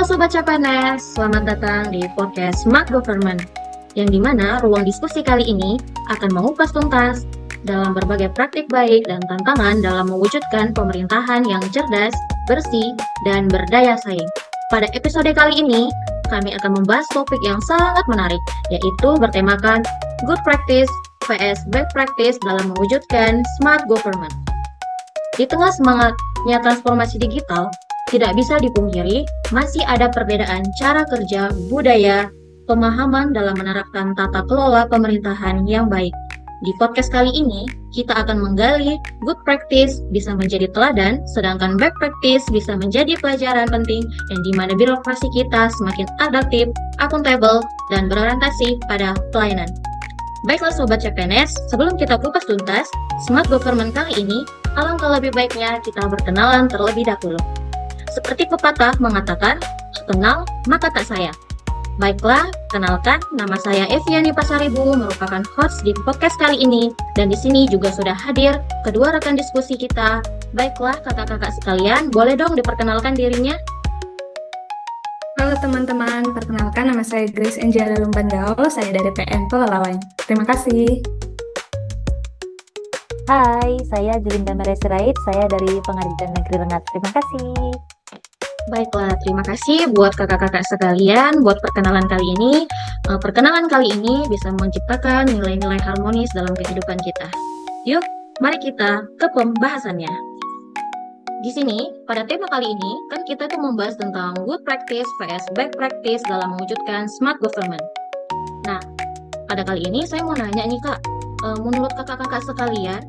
Halo Sobat CPNS, selamat datang di podcast Smart Government, yang dimana ruang diskusi kali ini akan mengupas tuntas dalam berbagai praktik baik dan tantangan dalam mewujudkan pemerintahan yang cerdas, bersih, dan berdaya saing. Pada episode kali ini, kami akan membahas topik yang sangat menarik, yaitu bertemakan Good Practice vs Bad Practice dalam mewujudkan Smart Government. Di tengah semangatnya transformasi digital, tidak bisa dipungkiri, masih ada perbedaan cara kerja, budaya, pemahaman dalam menerapkan tata kelola pemerintahan yang baik. Di podcast kali ini, kita akan menggali good practice bisa menjadi teladan, sedangkan bad practice bisa menjadi pelajaran penting yang dimana birokrasi kita semakin adaptif, akuntabel, dan berorientasi pada pelayanan. Baiklah Sobat CPNS, sebelum kita kupas tuntas, Smart Government kali ini, alangkah lebih baiknya kita berkenalan terlebih dahulu. Seperti pepatah mengatakan, kenal maka tak sayang. Baiklah, kenalkan, nama saya Eviani Pasaribu, merupakan host di podcast kali ini, dan di sini juga sudah hadir kedua rekan diskusi kita. Baiklah, kakak-kakak sekalian, boleh dong diperkenalkan dirinya? Halo teman-teman, perkenalkan nama saya Grace Angela Lumbandaol, saya dari PM Pelalawan. Terima kasih. Hai, saya Julinda Mereserait, saya dari Pengadilan Negeri Rengat. Terima kasih. Baiklah, terima kasih buat kakak-kakak sekalian buat perkenalan kali ini. Perkenalan kali ini bisa menciptakan nilai-nilai harmonis dalam kehidupan kita. Yuk, mari kita ke pembahasannya. Di sini, pada tema kali ini, kan kita tuh membahas tentang good practice vs bad practice dalam mewujudkan smart government. Nah, pada kali ini saya mau nanya nih Kak, menurut kakak-kakak sekalian,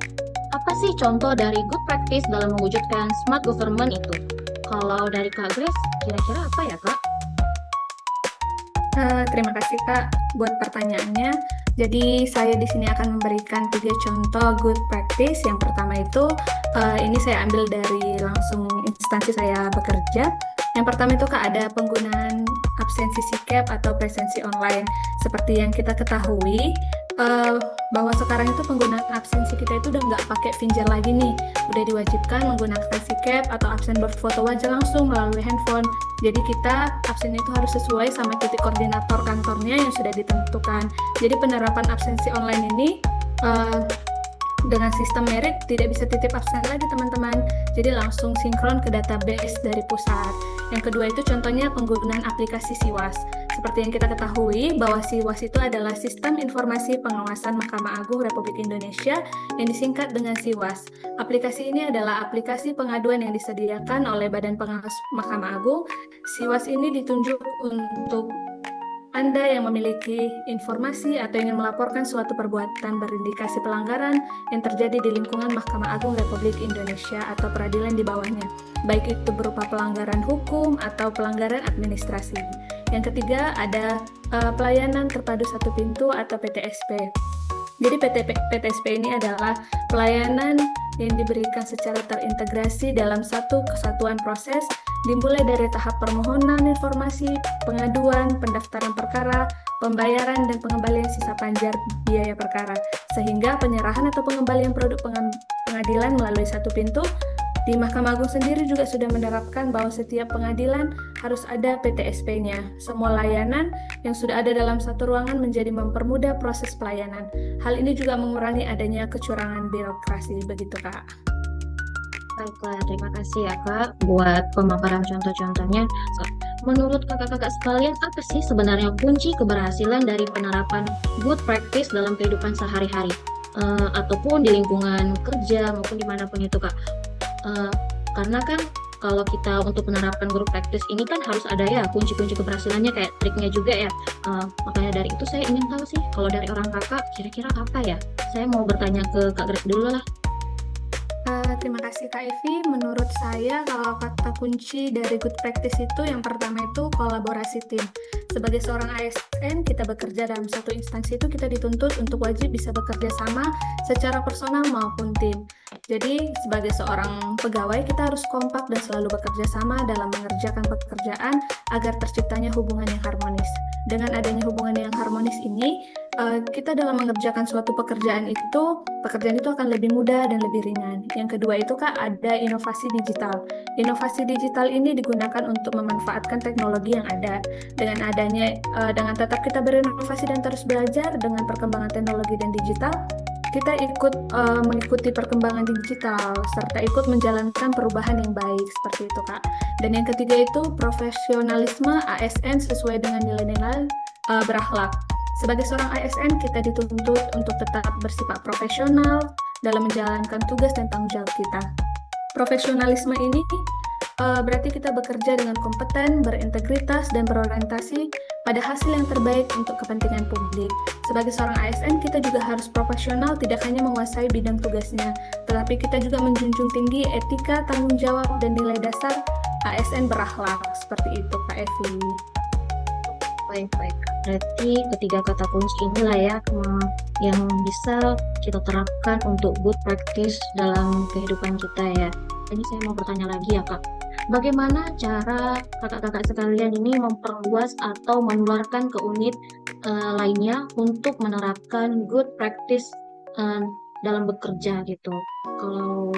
apa sih contoh dari good practice dalam mewujudkan smart government itu? Kalau dari Kak Grace, kira-kira apa ya Kak? Terima kasih Kak buat pertanyaannya. Jadi saya di sini akan memberikan 3 contoh good practice. Yang pertama itu, ini saya ambil dari langsung instansi saya bekerja. Yang pertama itu Kak, ada penggunaan absensi SIKEP atau presensi online. Seperti yang kita ketahui, bahwa sekarang itu penggunaan absensi kita itu udah nggak pakai finger lagi nih, udah diwajibkan menggunakan SIKEP atau absen berfoto wajah langsung melalui handphone. Jadi kita absen itu harus sesuai sama titik koordinator kantornya yang sudah ditentukan. Jadi penerapan absensi online ini dengan sistem merit tidak bisa titip absen lagi teman-teman, jadi langsung sinkron ke database dari pusat. Yang kedua itu contohnya penggunaan aplikasi SIWAS. Seperti yang kita ketahui bahwa SIWAS itu adalah Sistem Informasi Pengawasan Mahkamah Agung Republik Indonesia yang disingkat dengan SIWAS. Aplikasi ini adalah aplikasi pengaduan yang disediakan oleh Badan Pengawas Mahkamah Agung. SIWAS ini ditunjuk untuk Anda yang memiliki informasi atau ingin melaporkan suatu perbuatan berindikasi pelanggaran yang terjadi di lingkungan Mahkamah Agung Republik Indonesia atau peradilan di bawahnya, baik itu berupa pelanggaran hukum atau pelanggaran administrasi. Yang ketiga ada pelayanan terpadu satu pintu atau PTSP. Jadi PTSP ini adalah pelayanan yang diberikan secara terintegrasi dalam satu kesatuan proses, dimulai dari tahap permohonan informasi, pengaduan, pendaftaran perkara, pembayaran, dan pengembalian sisa panjar biaya perkara, sehingga penyerahan atau pengembalian produk pengadilan melalui satu pintu. Di Mahkamah Agung sendiri juga sudah menerapkan bahwa setiap pengadilan harus ada PTSP-nya. Semua layanan yang sudah ada dalam satu ruangan menjadi mempermudah proses pelayanan. Hal ini juga mengurangi adanya kecurangan birokrasi, begitu Kak. Baiklah, terima kasih ya Kak buat pemaparan contoh-contohnya. Menurut kakak-kakak sekalian, apa sih sebenarnya kunci keberhasilan dari penerapan good practice dalam kehidupan sehari-hari? Ataupun di lingkungan kerja maupun dimanapun itu Kak? Karena kan kalau kita untuk menerapkan good practice ini kan harus ada ya kunci-kunci keberhasilannya, kayak triknya juga ya. Makanya dari itu saya ingin tahu sih, kalau dari orang kakak kira-kira apa ya? Saya mau bertanya ke Kak Grace dulu lah. Terima kasih Kak Evi. Menurut saya kalau kata kunci dari good practice itu yang pertama itu kolaborasi tim. Sebagai seorang ASN, kita bekerja dalam satu instansi itu kita dituntut untuk wajib bisa bekerja sama secara personal maupun tim. Jadi sebagai seorang pegawai kita harus kompak dan selalu bekerja sama dalam mengerjakan pekerjaan agar terciptanya hubungan yang harmonis. Dengan adanya hubungan yang harmonis ini, kita dalam mengerjakan suatu pekerjaan itu akan lebih mudah dan lebih ringan. Yang kedua itu Kak, ada inovasi digital. Inovasi digital ini digunakan untuk memanfaatkan teknologi yang ada. Dengan tetap kita berinovasi dan terus belajar dengan perkembangan teknologi dan digital, kita ikut mengikuti perkembangan digital serta ikut menjalankan perubahan yang baik seperti itu Kak. Dan yang ketiga itu profesionalisme ASN sesuai dengan nilai-nilai berakhlak. Sebagai seorang ASN, kita dituntut untuk tetap bersifat profesional dalam menjalankan tugas dan tanggung jawab kita. Profesionalisme ini berarti kita bekerja dengan kompeten, berintegritas, dan berorientasi pada hasil yang terbaik untuk kepentingan publik. Sebagai seorang ASN, kita juga harus profesional, tidak hanya menguasai bidang tugasnya, tetapi kita juga menjunjung tinggi etika, tanggung jawab, dan nilai dasar ASN berakhlak. Seperti itu, Kak Evi. Baik. Berarti ketiga kata kunci inilah ya yang bisa kita terapkan untuk good practice dalam kehidupan kita ya. Ini saya mau bertanya lagi ya Kak. Bagaimana cara kakak-kakak sekalian ini memperluas atau menularkan ke unit lainnya untuk menerapkan good practice dalam bekerja gitu? Kalau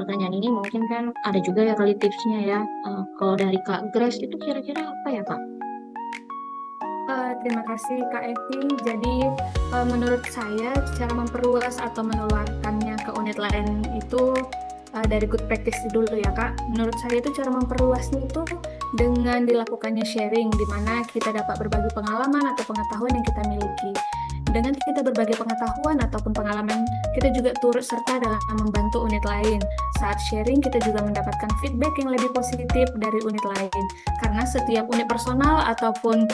pertanyaan ini mungkin kan ada juga ya kali tipsnya ya. Kalau dari Kak Grace itu kira-kira apa ya Kak? Terima kasih Kak Evi. Jadi menurut saya cara memperluas atau menularkannya ke unit lain itu dari good practice dulu ya Kak. Menurut saya itu cara memperluasnya itu dengan dilakukannya sharing, di mana kita dapat berbagi pengalaman atau pengetahuan yang kita miliki. Dengan kita berbagi pengetahuan ataupun pengalaman, kita juga turut serta dalam membantu unit lain. Saat sharing, kita juga mendapatkan feedback yang lebih positif dari unit lain. Karena setiap unit personal ataupun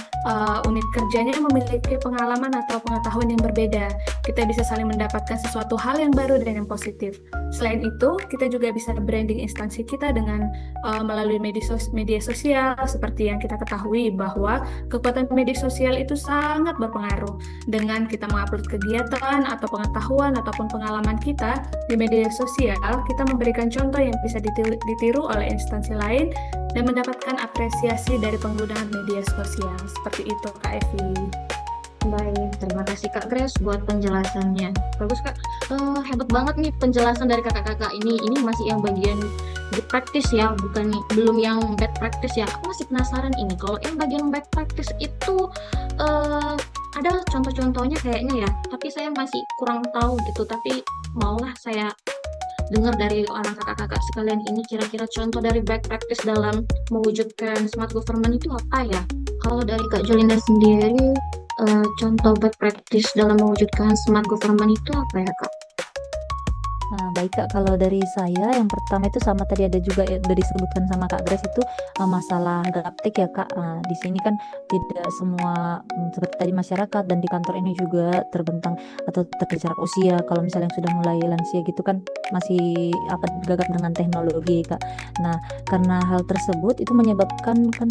unit kerjanya memiliki pengalaman atau pengetahuan yang berbeda. Kita bisa saling mendapatkan sesuatu hal yang baru dan yang positif. Selain itu, kita juga bisa branding instansi kita dengan melalui media sosial, seperti yang kita ketahui bahwa kekuatan media sosial itu sangat berpengaruh. Dengan kita mengupload kegiatan atau pengetahuan ataupun pengalaman kita di media sosial, kita memberikan contoh yang bisa ditiru oleh instansi lain dan mendapatkan apresiasi dari penggunaan media sosial. Seperti itu Kak Evi. Baik, terima kasih Kak Grace buat penjelasannya. Bagus Kak, hebat banget nih penjelasan dari kakak-kakak ini. Ini masih yang bagian good practice ya, belum yang bad practice ya. Aku masih penasaran ini, kalau yang bagian bad practice itu ada contoh-contohnya kayaknya ya, tapi saya masih kurang tahu gitu. Tapi maulah saya dengar dari orang kakak-kakak sekalian ini, kira-kira contoh dari bad practice dalam mewujudkan smart government itu apa ya? Kalau dari Kak Jolinda sendiri, contoh bad practice dalam mewujudkan smart government itu apa ya Kak? Nah, baik Kak, kalau dari saya yang pertama itu sama tadi ada juga ya, udah disebutkan sama Kak Grace itu masalah gaptek ya Kak. Di sini kan tidak semua seperti tadi masyarakat dan di kantor ini juga terbentang atau terjarak usia. Kalau misalnya yang sudah mulai lansia gitu kan masih gagap dengan teknologi Kak. Nah, karena hal tersebut itu menyebabkan kan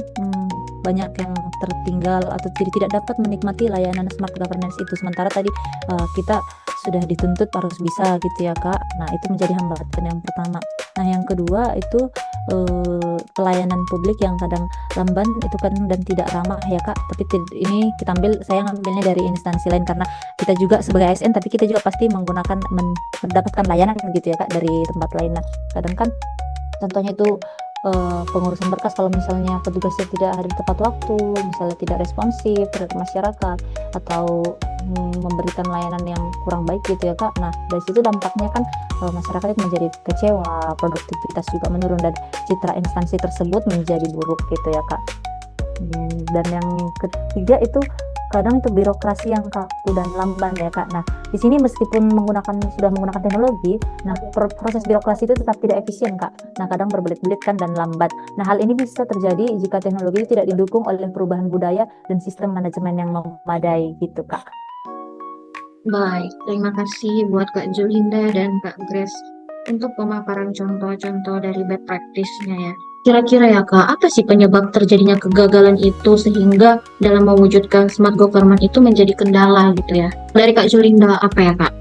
banyak yang tertinggal atau tidak dapat menikmati layanan smart governance itu. Sementara tadi kita sudah dituntut harus bisa gitu ya Kak. Nah, itu menjadi hambatan yang pertama. Nah, yang kedua itu pelayanan publik yang kadang lamban itu kan dan tidak ramah ya Kak. Tapi ini saya ngambilnya dari instansi lain karena kita juga sebagai ASN tapi kita juga pasti mendapatkan layanan gitu ya Kak dari tempat lain. Nah, kadang kan contohnya itu pengurusan berkas kalau misalnya petugasnya tidak hadir tepat waktu, misalnya tidak responsif terhadap masyarakat atau memberikan layanan yang kurang baik gitu ya Kak. Nah, dari situ dampaknya kan masyarakat itu menjadi kecewa, produktivitas juga menurun dan citra instansi tersebut menjadi buruk gitu ya Kak. Dan yang ketiga itu kadang itu birokrasi yang kaku dan lamban ya Kak. Nah, di sini meskipun sudah menggunakan teknologi, nah proses birokrasi itu tetap tidak efisien Kak. Nah, kadang berbelit-belit kan dan lambat. Nah, hal ini bisa terjadi jika teknologi itu tidak didukung oleh perubahan budaya dan sistem manajemen yang memadai gitu Kak. Baik, terima kasih buat Kak Jolinda dan Kak Grace untuk pemaparan contoh-contoh dari bad practice-nya ya. Kira-kira ya Kak, apa sih penyebab terjadinya kegagalan itu sehingga dalam mewujudkan smart government itu menjadi kendala gitu ya? Dari Kak Jolinda apa ya Kak?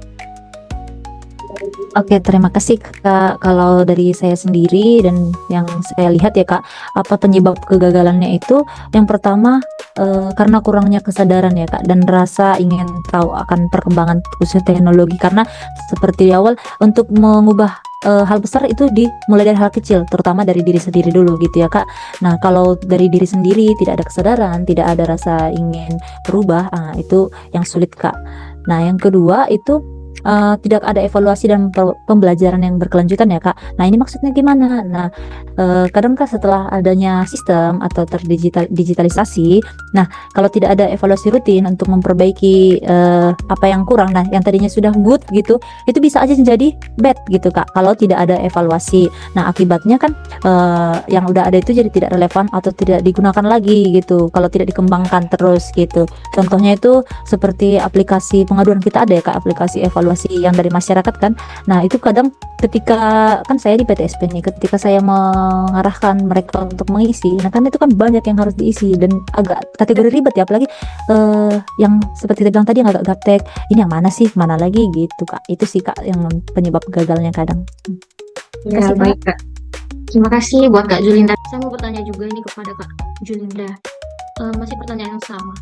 Oke, terima kasih Kak. Kalau dari saya sendiri dan yang saya lihat ya Kak, apa penyebab kegagalannya itu? Yang pertama karena kurangnya kesadaran ya Kak, dan rasa ingin tahu akan perkembangan khususnya teknologi. Karena seperti di awal, untuk mengubah hal besar itu dimulai dari hal kecil, terutama dari diri sendiri dulu gitu ya Kak. Nah, kalau dari diri sendiri tidak ada kesadaran, tidak ada rasa ingin berubah, itu yang sulit Kak. Nah, yang kedua itu tidak ada evaluasi dan pembelajaran yang berkelanjutan ya Kak. Nah, ini maksudnya gimana? Nah, kadang Kak, setelah adanya sistem atau digitalisasi, nah kalau tidak ada evaluasi rutin untuk memperbaiki apa yang kurang, nah yang tadinya sudah good gitu, itu bisa aja menjadi bad gitu Kak, kalau tidak ada evaluasi. Nah, akibatnya kan yang udah ada itu jadi tidak relevan atau tidak digunakan lagi gitu, kalau tidak dikembangkan terus gitu. Contohnya itu seperti aplikasi pengaduan kita ada ya Kak, aplikasi evaluasi yang dari masyarakat kan. Nah, itu kadang ketika kan saya di PTSP nih, ketika saya mengarahkan mereka untuk mengisi, nah kan itu kan banyak yang harus diisi dan agak kategori ribet ya, apalagi yang seperti saya bilang tadi yang agak gaptek, ini yang mana sih, mana lagi gitu Kak. Itu sih Kak yang penyebab gagalnya kadang. Ya, Kasih, Kak. baik Kak. Terima kasih buat Kak Julinda. Saya mau bertanya juga ini kepada Kak Julinda. Masih pertanyaan yang sama.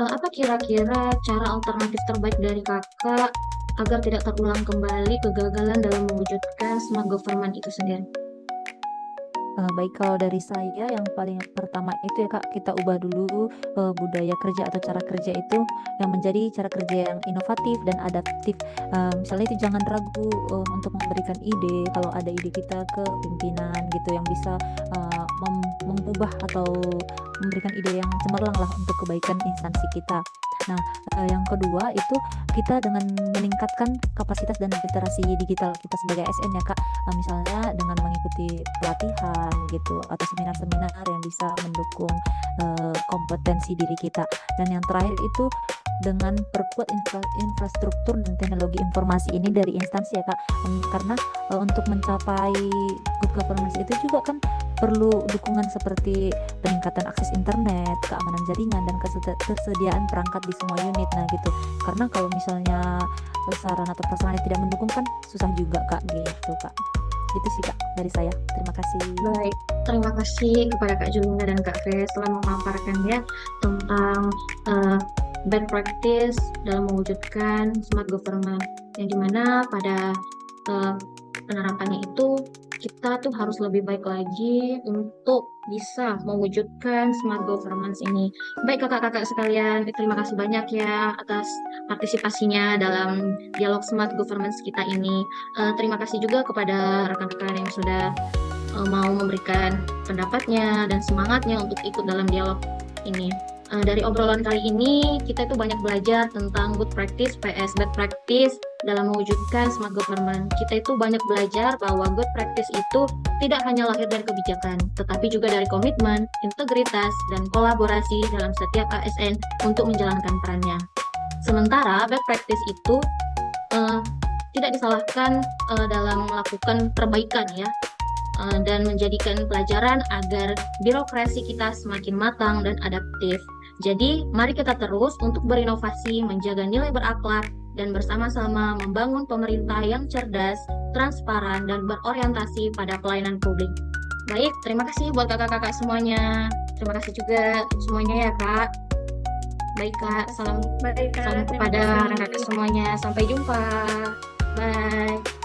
Apa kira-kira cara alternatif terbaik dari Kakak agar tidak terulang kembali kegagalan dalam mewujudkan smart government itu sendiri? Baik, kalau dari saya yang paling pertama itu ya Kak, kita ubah dulu budaya kerja atau cara kerja itu yang menjadi cara kerja yang inovatif dan adaptif. Misalnya itu jangan ragu untuk memberikan ide. Kalau ada ide kita ke pimpinan gitu, yang bisa mengubah atau memberikan ide yang cemerlang lah untuk kebaikan instansi kita. Nah, yang kedua itu kita dengan meningkatkan kapasitas dan literasi digital kita sebagai ASN ya Kak. Misalnya dengan mengikuti pelatihan gitu atau seminar-seminar yang bisa mendukung kompetensi diri kita. Dan yang terakhir itu dengan perkuat infrastruktur dan teknologi informasi ini dari instansi ya Kak. Karena untuk mencapai good governance itu juga kan perlu dukungan seperti peningkatan akses internet, keamanan jaringan, dan ketersediaan perangkat di semua unit. Nah gitu, karena kalau misalnya sarana atau prasarana tidak mendukung kan susah juga Kak gitu Kak. Itu sih Kak dari saya. Terima kasih. Baik, terima kasih kepada Kak Julinda dan Kak Fes telah memaparkan ya tentang bad practice dalam mewujudkan smart government, yang dimana pada penerapannya itu kita tuh harus lebih baik lagi untuk bisa mewujudkan smart governance ini. Baik kakak-kakak sekalian, terima kasih banyak ya atas partisipasinya dalam dialog smart governance kita ini. Terima kasih juga kepada rekan-rekan yang sudah mau memberikan pendapatnya dan semangatnya untuk ikut dalam dialog ini. Dari obrolan kali ini, kita itu banyak belajar tentang good practice vs bad practice dalam mewujudkan smart government. Kita itu banyak belajar bahwa good practice itu tidak hanya lahir dari kebijakan, tetapi juga dari komitmen, integritas, dan kolaborasi dalam setiap ASN untuk menjalankan perannya. Sementara bad practice itu tidak disalahkan dalam melakukan perbaikan ya, dan menjadikan pelajaran agar birokrasi kita semakin matang dan adaptif. Jadi, mari kita terus untuk berinovasi, menjaga nilai berakhlak, dan bersama-sama membangun pemerintah yang cerdas, transparan, dan berorientasi pada pelayanan publik. Baik, terima kasih buat kakak-kakak semuanya. Terima kasih juga semuanya ya Kak. Baik Kak, salam Baik, Kak. kepada Terima kasih. kakak semuanya. Sampai jumpa. Bye.